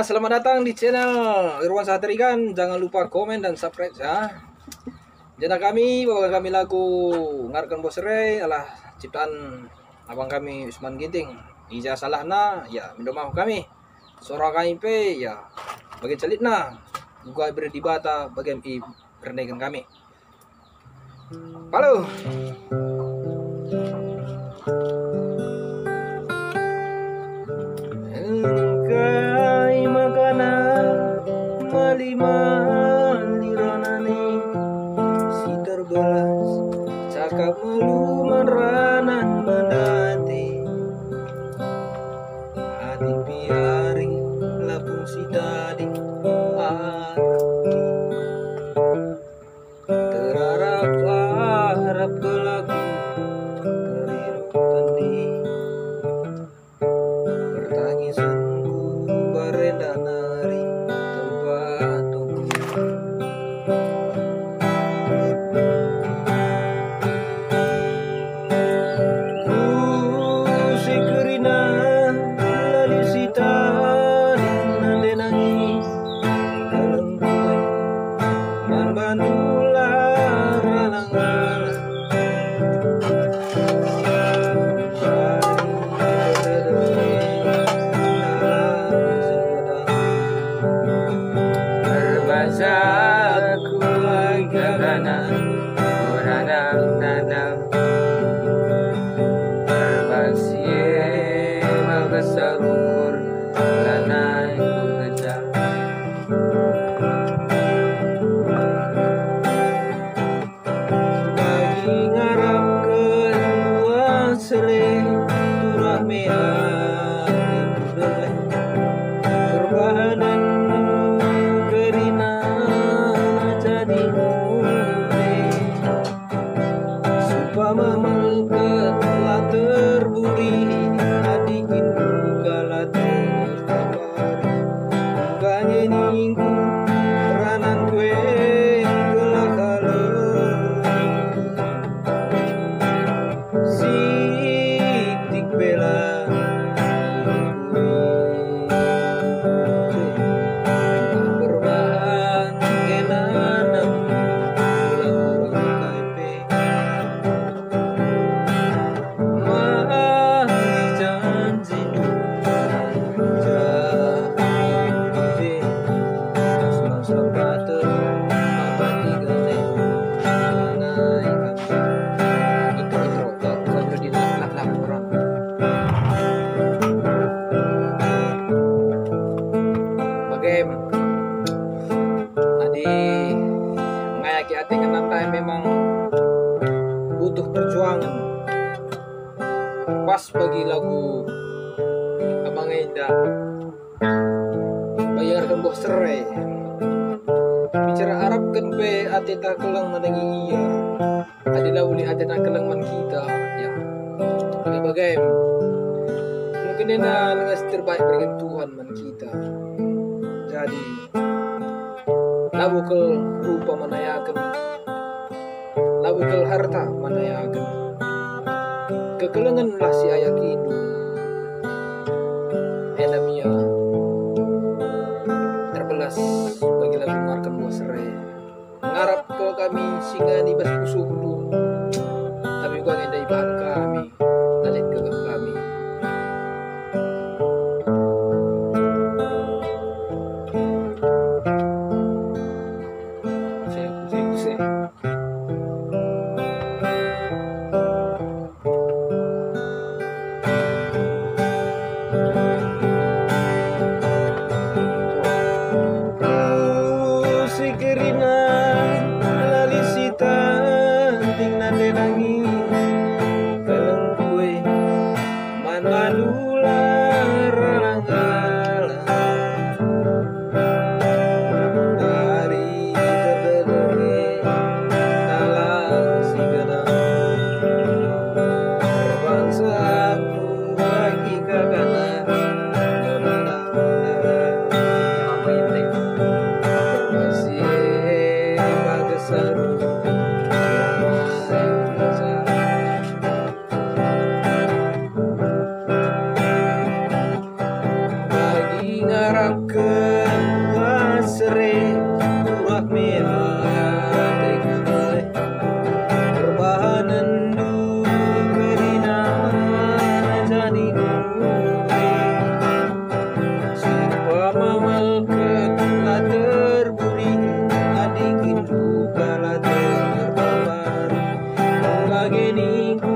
selamat datang di channel Irwan Satrikan. Jangan lupa komen dan subscribe ya. Jana kami bawa kami lagu Ngarkan Bosre adalah ciptaan abang kami Usman Ginting. Ija salahna ya minta maaf kami. Suara kami pe ya bagian celitna. Juga beri dibata bagian i rendekan kami. Halo. Engkai makanan maliman liranani si terbelas cakap melu meranan mendati hati piari lapung si tadi terharap pelaku teriru tadi bertangisanku berenda nari tempat tunggu ku sekerina lali sita nande nangis dalam kue man bandula ralang-ralang Aku agakana Uradang-dadang Terbasie Magasarukur Lanai ku kejar Bagi ngarap kedua sere Turah mehar ibu delek Perbahanan Mamang telah terburi adik itu kala terkabari bukannya ningku peranan kue gelah kala sitik bela berbahan kenanam ngayaki hati kenantai memang butuh perjuangan pas bagi lagu Abang Enda bayarkan boh serai bicara Arab kan be ateta kelang nadangi iya adilah uli ateta kelang man kita ya bagai mungkin ini dengan terbaik berikan Tuhan man kita jadi labukal rupa manayakan labukal harta manayakan kekelengan lah si ayak itu enamia terbelas bagi lagu Ngarkan Bosre mengharap ke kami singa di bas musuh dulu tapi gua ngendai bahan kami lalit ke kami sere urak merah tegurai perbahanan dukerina jadi nuri sumpah malket la terburi adikin duka la terbabar lagi ku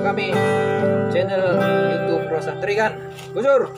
kami channel YouTube Rosa Trigan. Bujur.